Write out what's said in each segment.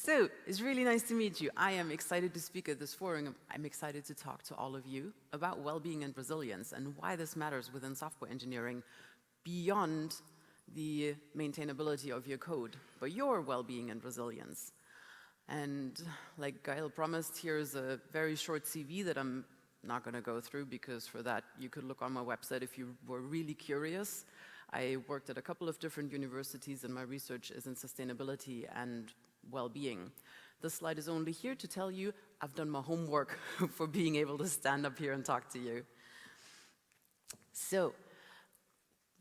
So, it's really nice to meet you. I am excited to speak at this forum. I'm excited to talk to all of you about well-being and resilience and why this matters within software engineering beyond the maintainability of your code, but your well-being and resilience. And like Gail promised, here's a very short CV that I'm not going to go through, because for that you could look on my website if you were really curious. I worked at a couple of different universities and my research is in sustainability and well-being. This slide is only here to tell you I've done my homework for being able to stand up here and talk to you. So,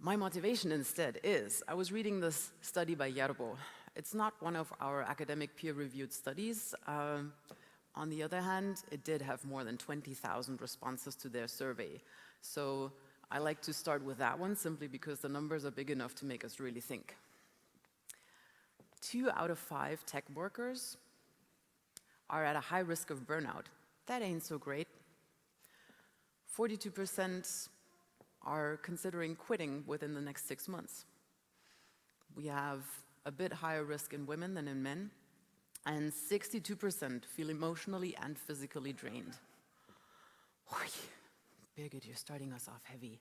my motivation instead is, I was reading this study by Jarbo. It's not one of our academic peer-reviewed studies. On the other hand, it did have more than 20,000 responses to their survey. So I like to start with that one simply because the numbers are big enough to make us really think. 2 out of 5 tech workers are at a high risk of burnout. That ain't so great. 42% are considering quitting within the next 6 months. We have a bit higher risk in women than in men, and 62% feel emotionally and physically drained. Birgit, you're starting us off heavy.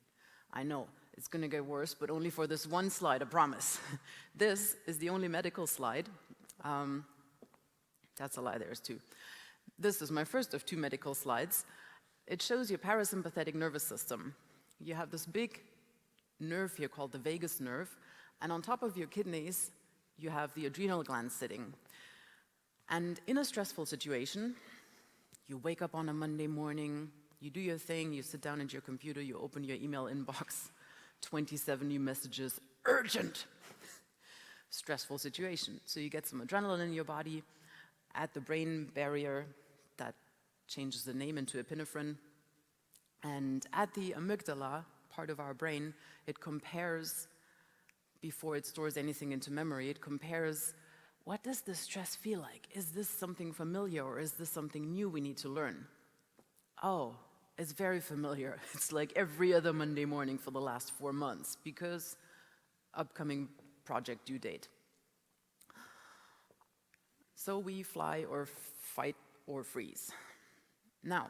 I know, it's gonna get worse, but only for this one slide, I promise. This is the only medical slide. That's a lie, there's 2. This is my first of 2 medical slides. It shows your parasympathetic nervous system. You have this big nerve here called the vagus nerve, and on top of your kidneys, you have the adrenal glands sitting. And in a stressful situation, you wake up on a Monday morning, you do your thing, you sit down at your computer, you open your email inbox, 27 new messages, urgent! Stressful situation. So you get some adrenaline in your body, at the brain barrier, that changes the name into epinephrine, and at the amygdala, part of our brain, it compares, before it stores anything into memory, it compares, what does this stress feel like? Is this something familiar or is this something new we need to learn? Oh, it's very familiar. It's like every other Monday morning for the last 4 months because upcoming project due date. So we fly or fight or freeze. Now,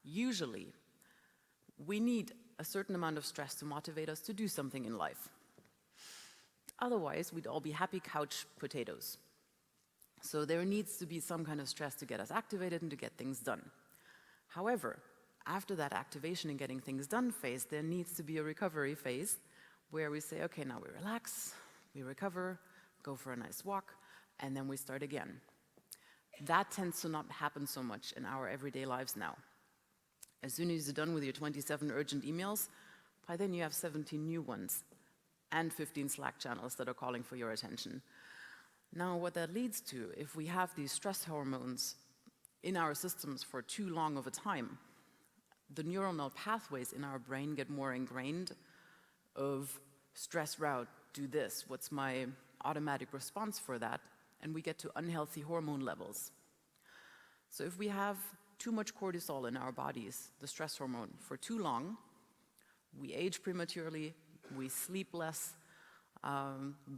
usually, we need a certain amount of stress to motivate us to do something in life. Otherwise, we'd all be happy couch potatoes. So there needs to be some kind of stress to get us activated and to get things done. However, after that activation and getting things done phase, there needs to be a recovery phase where we say, okay, now we relax, we recover, go for a nice walk, and then we start again. That tends to not happen so much in our everyday lives now. As soon as you're done with your 27 urgent emails, by then you have 17 new ones and 15 Slack channels that are calling for your attention. Now, what that leads to, if we have these stress hormones in our systems for too long of a time, the neuronal pathways in our brain get more ingrained of stress route, do this, what's my automatic response for that, and we get to unhealthy hormone levels. So if we have too much cortisol in our bodies, the stress hormone, for too long, we age prematurely, we sleep less,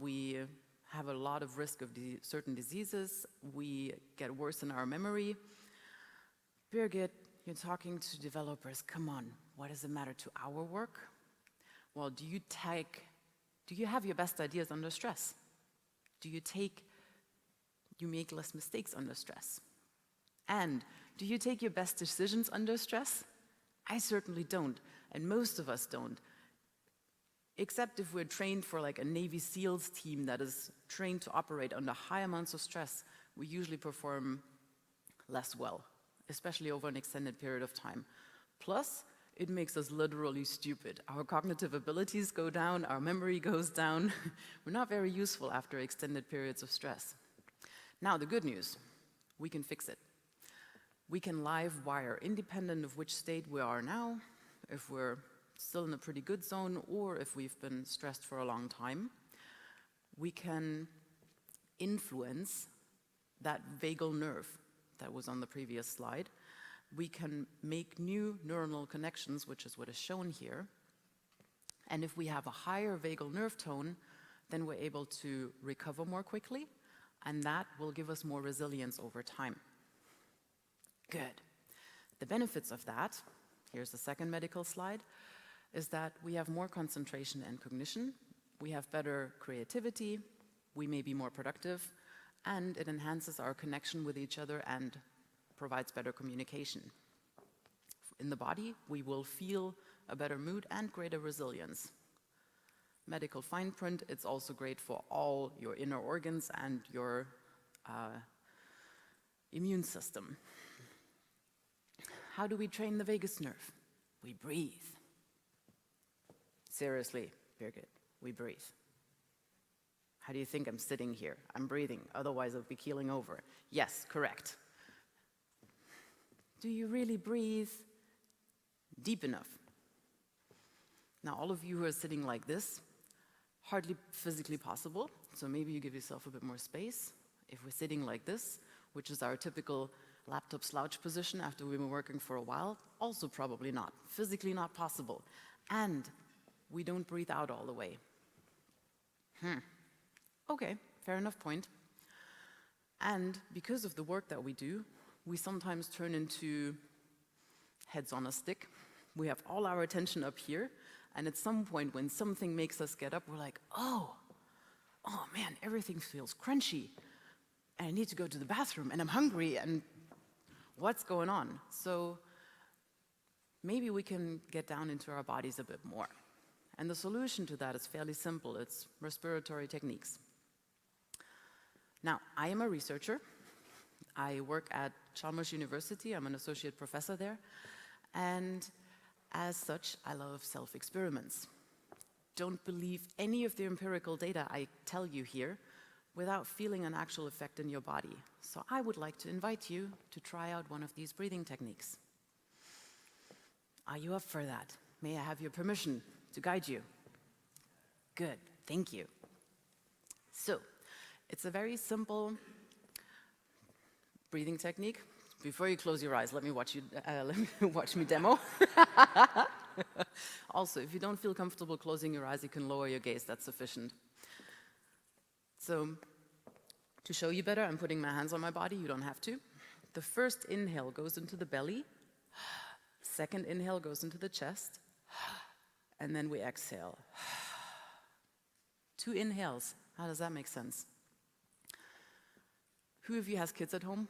we have a lot of risk of certain diseases, we get worse in our memory. Birgit, you're talking to developers, come on, what does it matter to our work? Well, do you have your best ideas under stress? Do you make less mistakes under stress? And do you take your best decisions under stress? I certainly don't, and most of us don't. Except if we're trained for like a Navy SEALs team that is trained to operate under high amounts of stress, we usually perform less well, especially over an extended period of time. Plus, it makes us literally stupid. Our cognitive abilities go down, our memory goes down. We're not very useful after extended periods of stress. Now, the good news, we can fix it. We can live wire, independent of which state we are now, if we're still in a pretty good zone, or if we've been stressed for a long time. We can influence that vagal nerve that was on the previous slide. We can make new neuronal connections, which is what is shown here. And if we have a higher vagal nerve tone, then we're able to recover more quickly, and that will give us more resilience over time. Good. The benefits of that, here's the second medical slide, is that we have more concentration and cognition, we have better creativity, we may be more productive, and it enhances our connection with each other and provides better communication. In the body, we will feel a better mood and greater resilience. Medical fine print, it's also great for all your inner organs and your immune system. How do we train the vagus nerve? We breathe. Seriously, Birgit, we breathe. How do you think I'm sitting here? I'm breathing, otherwise I'll be keeling over. Yes, correct. Do you really breathe deep enough? Now, all of you who are sitting like this, hardly physically possible, so maybe you give yourself a bit more space. If we're sitting like this, which is our typical laptop slouch position after we've been working for a while, also probably not, physically not possible. And we don't breathe out all the way. Okay, fair enough point. And because of the work that we do, we sometimes turn into heads on a stick. We have all our attention up here, and at some point when something makes us get up, we're like, oh man, everything feels crunchy, and I need to go to the bathroom, and I'm hungry, and what's going on? So maybe we can get down into our bodies a bit more. And the solution to that is fairly simple. It's respiratory techniques. Now, I am a researcher. I work at Chalmers University. I'm an associate professor there. And as such, I love self-experiments. Don't believe any of the empirical data I tell you here without feeling an actual effect in your body. So I would like to invite you to try out one of these breathing techniques. Are you up for that? May I have your permission to guide you? Good, thank you. So, it's a very simple breathing technique. Before you close your eyes, let me watch me demo. Also, if you don't feel comfortable closing your eyes, you can lower your gaze, that's sufficient. So, to show you better, I'm putting my hands on my body, you don't have to. The first inhale goes into the belly, second inhale goes into the chest, and then we exhale. 2 inhales, how does that make sense? Who of you has kids at home?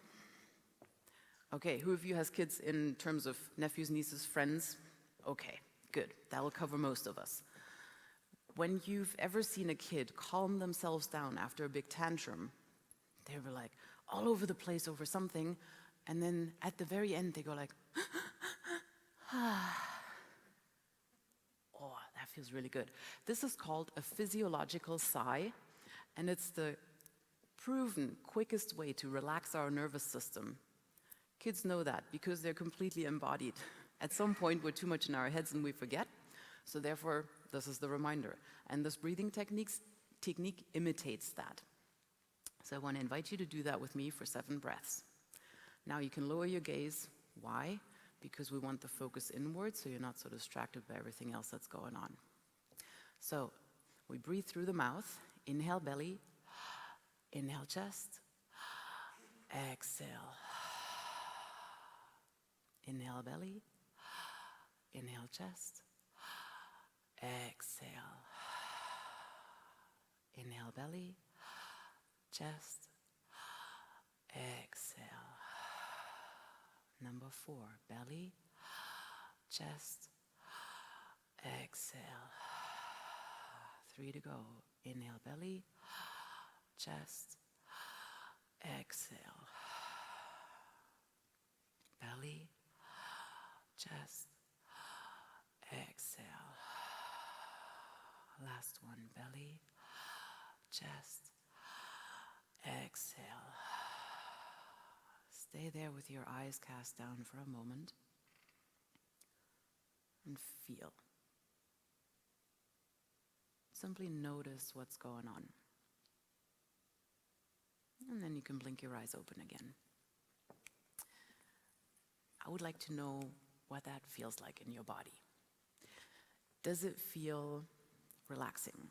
Okay, who of you has kids in terms of nephews, nieces, friends? Okay, good, that'll cover most of us. When you've ever seen a kid calm themselves down after a big tantrum, they were like all over the place over something, and then at the very end they go like, oh, that feels really good. This is called a physiological sigh, and it's the proven quickest way to relax our nervous system. Kids know that because they're completely embodied. At some point we're too much in our heads and we forget, so therefore this is the reminder. And this breathing technique imitates that. So I want to invite you to do that with me for 7 breaths. Now you can lower your gaze. Why? Because we want the focus inward so you're not so distracted by everything else that's going on. So we breathe through the mouth. Inhale belly, inhale chest, exhale. Inhale belly, inhale chest, exhale. Inhale belly, chest, exhale. Number 4, belly, chest, exhale. 3 to go. Inhale belly, chest, exhale. Belly, chest, exhale. Last one, belly, chest, exhale. Stay there with your eyes cast down for a moment and feel. Simply notice what's going on. And then you can blink your eyes open again. I would like to know what that feels like in your body. Does it feel relaxing?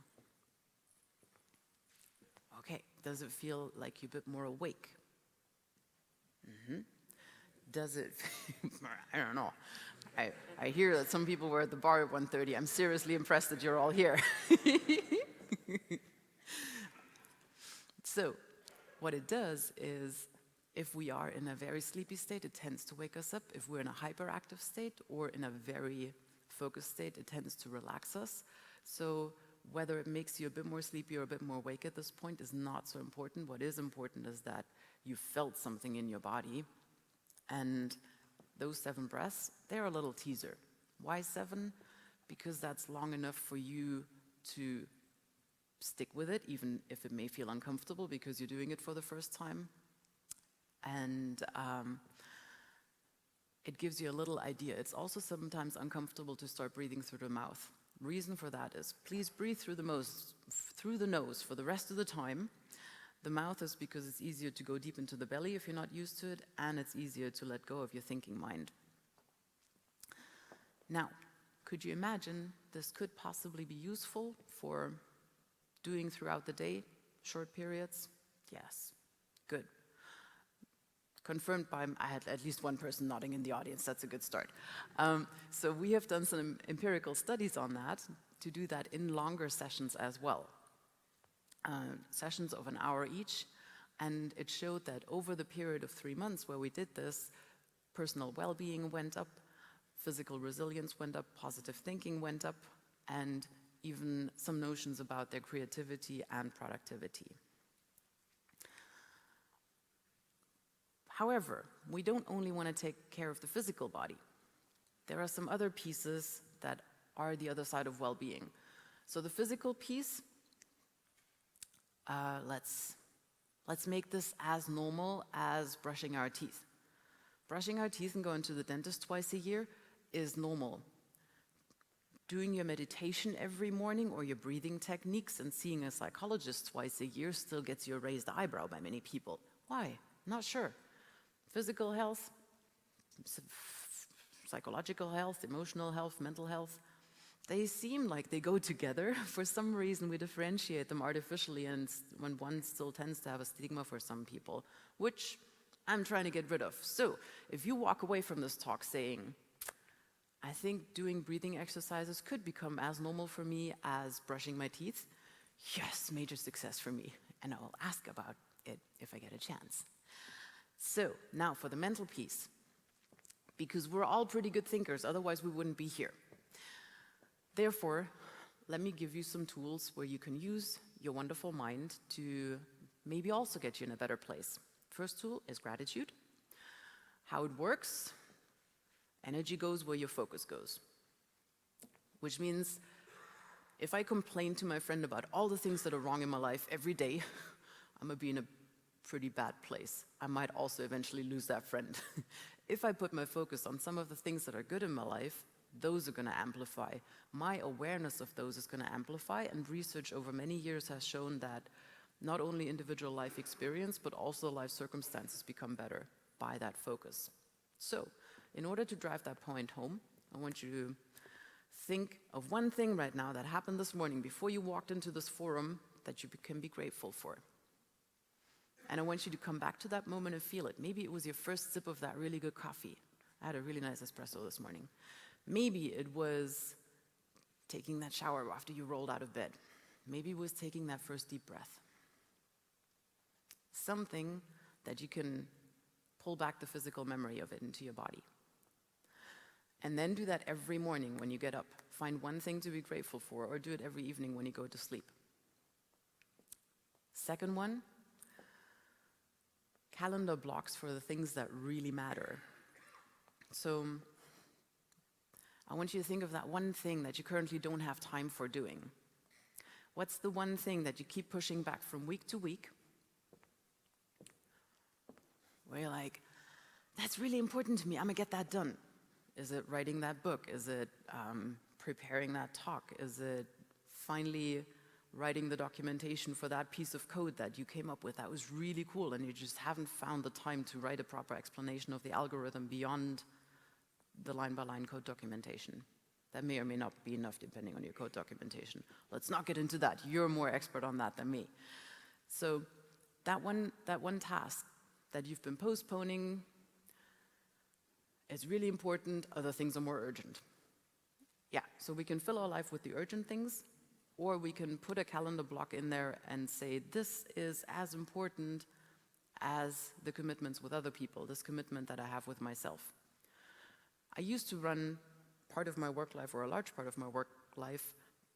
Okay, Does it feel like you're a bit more awake? Does it, I don't know. I hear that some people were at the bar at 1:30. I'm seriously impressed that you're all here. So, what it does is, if we are in a very sleepy state, it tends to wake us up. If we're in a hyperactive state or in a very focused state, it tends to relax us. So, whether it makes you a bit more sleepy or a bit more awake at this point is not so important. What is important is that you felt something in your body. And those 7 breaths, they're a little teaser. Why 7? Because that's long enough for you to stick with it, even if it may feel uncomfortable because you're doing it for the first time. And it gives you a little idea. It's also sometimes uncomfortable to start breathing through the mouth. Reason for that is, please breathe through the nose for the rest of the time. The mouth is because it's easier to go deep into the belly if you're not used to it, and it's easier to let go of your thinking mind. Now, could you imagine this could possibly be useful for doing throughout the day, short periods? Yes, good. Confirmed by, I had at least one person nodding in the audience, that's a good start. So we have done some empirical studies on that, to do that in longer sessions as well. Sessions of an hour each, and it showed that over the period of 3 months where we did this, personal well-being went up, physical resilience went up, positive thinking went up, and even some notions about their creativity and productivity. However, we don't only want to take care of the physical body. There are some other pieces that are the other side of well-being. So the physical piece, let's make this as normal as brushing our teeth. Brushing our teeth and going to the dentist twice a year is normal. Doing your meditation every morning or your breathing techniques and seeing a psychologist twice a year still gets you a raised eyebrow by many people. Why? Not sure. Physical health, psychological health, emotional health, mental health, they seem like they go together. For some reason, we differentiate them artificially, and when one still tends to have a stigma for some people, which I'm trying to get rid of. So, if you walk away from this talk saying, I think doing breathing exercises could become as normal for me as brushing my teeth, yes, major success for me, and I will ask about it if I get a chance. So, now for the mental piece, because we're all pretty good thinkers, otherwise we wouldn't be here. Therefore, let me give you some tools where you can use your wonderful mind to maybe also get you in a better place. First tool is gratitude. How it works, energy goes where your focus goes. Which means, if I complain to my friend about all the things that are wrong in my life every day, I'm gonna be in a pretty bad place. I might also eventually lose that friend. If I put my focus on some of the things that are good in my life, those are going to amplify. My awareness of those is going to amplify, and research over many years has shown that not only individual life experience, but also life circumstances become better by that focus. So, in order to drive that point home, I want you to think of one thing right now that happened this morning before you walked into this forum that you can be grateful for. And I want you to come back to that moment and feel it. Maybe it was your first sip of that really good coffee. I had a really nice espresso this morning. Maybe it was taking that shower after you rolled out of bed. Maybe it was taking that first deep breath. Something that you can pull back the physical memory of it into your body. And then do that every morning when you get up. Find one thing to be grateful for, or do it every evening when you go to sleep. Second one, calendar blocks for the things that really matter. So, I want you to think of that one thing that you currently don't have time for doing. What's the one thing that you keep pushing back from week to week? Where you're like, that's really important to me, I'm gonna get that done. Is it writing that book? Is it preparing that talk? Is it finally writing the documentation for that piece of code that you came up with that was really cool, and you just haven't found the time to write a proper explanation of the algorithm beyond the line-by-line code documentation? That may or may not be enough depending on your code documentation. Let's not get into that. You're more expert on that than me. So that one task that you've been postponing is really important, other things are more urgent. Yeah, so we can fill our life with the urgent things, or we can put a calendar block in there and say, this is as important as the commitments with other people, this commitment that I have with myself. I used to run part of my work life, or a large part of my work life,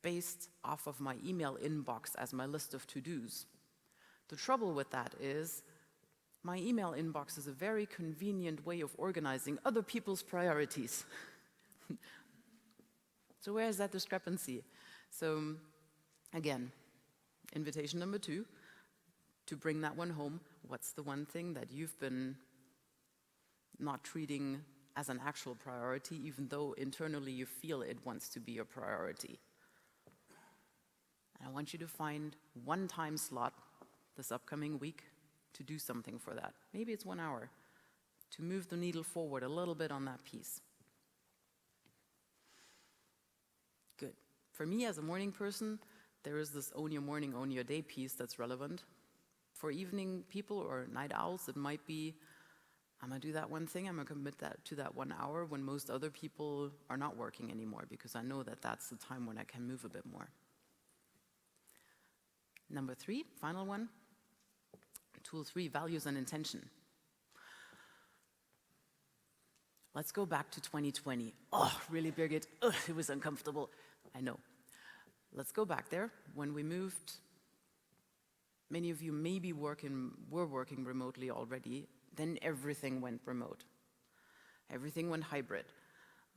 based off of my email inbox as my list of to-dos. The trouble with that is, my email inbox is a very convenient way of organizing other people's priorities. So where is that discrepancy? So again, invitation number 2, to bring that one home. What's the one thing that you've been not treating as an actual priority, even though internally you feel it wants to be a priority? And I want you to find one time slot this upcoming week to do something for that. Maybe it's 1 hour, to move the needle forward a little bit on that piece. Good. For me as a morning person, there is this own your morning, own your day piece that's relevant. For evening people or night owls, it might be, I'm gonna do that one thing, I'm gonna commit to that 1 hour when most other people are not working anymore, because I know that that's the time when I can move a bit more. Number 3, final one, tool 3, values and intention. Let's go back to 2020. Oh, really, Birgit? Ugh, it was uncomfortable. I know. Let's go back there. When we moved, many of you maybe were working remotely already. Then everything went remote. Everything went hybrid.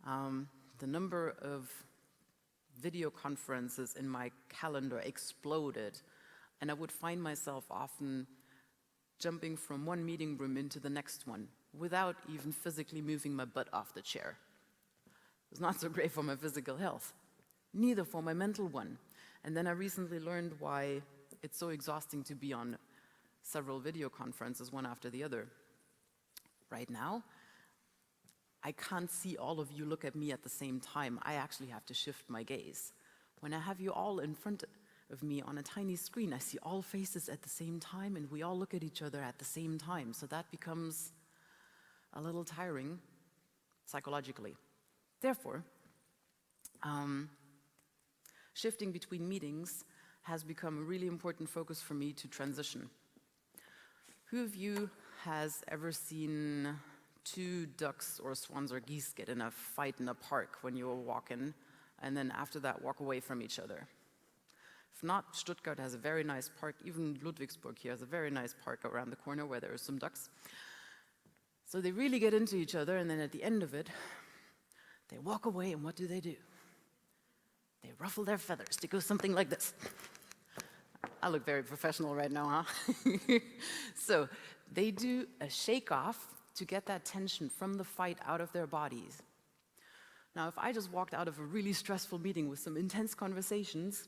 The number of video conferences in my calendar exploded, and I would find myself often jumping from one meeting room into the next one without even physically moving my butt off the chair. It was not so great for my physical health, neither for my mental one. And then I recently learned why it's so exhausting to be on several video conferences, one after the other. Right now, I can't see all of you look at me at the same time. I actually have to shift my gaze. When I have you all in front of me on a tiny screen, I see all faces at the same time, and we all look at each other at the same time. So that becomes a little tiring psychologically. Therefore, shifting between meetings has become a really important focus for me to transition. Who of you has ever seen 2 ducks or swans or geese get in a fight in a park when you were walking, and then after that walk away from each other? If not, Stuttgart has a very nice park. Even Ludwigsburg here has a very nice park around the corner where there are some ducks. So they really get into each other, and then at the end of it, they walk away, and what do? They They ruffle their feathers. They go something like this. I look very professional right now, huh? So they do a shake-off to get that tension from the fight out of their bodies. Now, if I just walked out of a really stressful meeting with some intense conversations,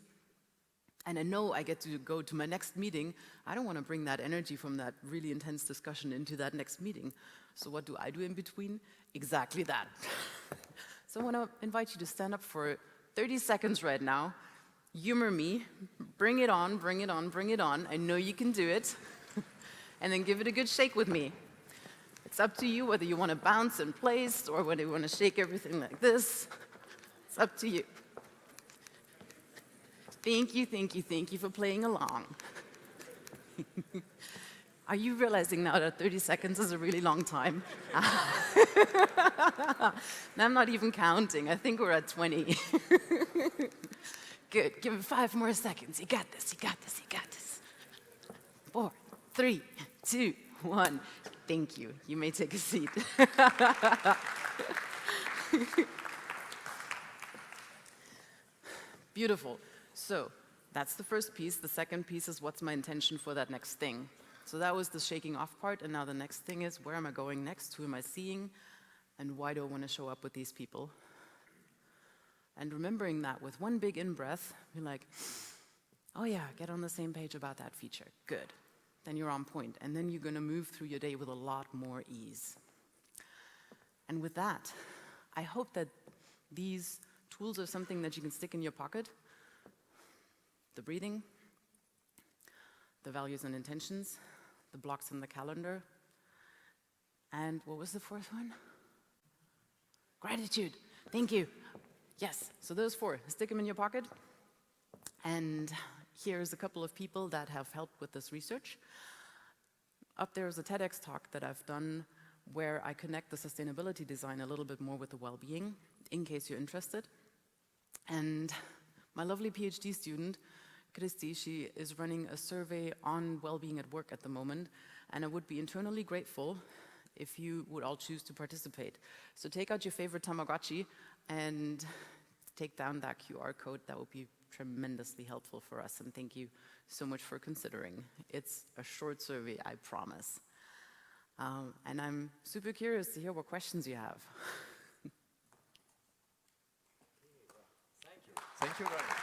and I know I get to go to my next meeting, I don't want to bring that energy from that really intense discussion into that next meeting. So what do I do in between? Exactly that. So I want to invite you to stand up for 30 seconds right now. Humor me. Bring it on, bring it on, bring it on. I know you can do it. And then give it a good shake with me. It's up to you whether you want to bounce in place or whether you want to shake everything like this. It's up to you. Thank you, thank you, thank you for playing along. Are you realizing now that 30 seconds is a really long time? And I'm not even counting. I think we're at 20. Good. Give it 5 more seconds. You got this, you got this, you got this. 4, 3, 2, 1. Thank you. You may take a seat. Beautiful. So that's the first piece. The second piece is, what's my intention for that next thing? So that was the shaking off part, and now the next thing is, where am I going next? Who am I seeing? And why do I want to show up with these people? And remembering that with one big in-breath, you're like, oh yeah, get on the same page about that feature. Good. Then you're on point. And then you're going to move through your day with a lot more ease. And with that, I hope that these tools are something that you can stick in your pocket. The breathing, the the values and intentions, the blocks in the calendar, and what was the fourth one? Gratitude. Thank you. Yes, so those 4, stick them in your pocket. And here's a couple of people that have helped with this research. Up there is a TEDx talk that I've done where I connect the sustainability design a little bit more with the well-being, in case you're interested. And my lovely PhD student, Christy, she is running a survey on well-being at work at the moment, and I would be eternally grateful if you would all choose to participate. So take out your favorite Tamagotchi and take down that QR code. That would be tremendously helpful for us, and thank you so much for considering. It's a short survey, I promise. And I'm super curious to hear what questions you have. Thank you. Thank you very much.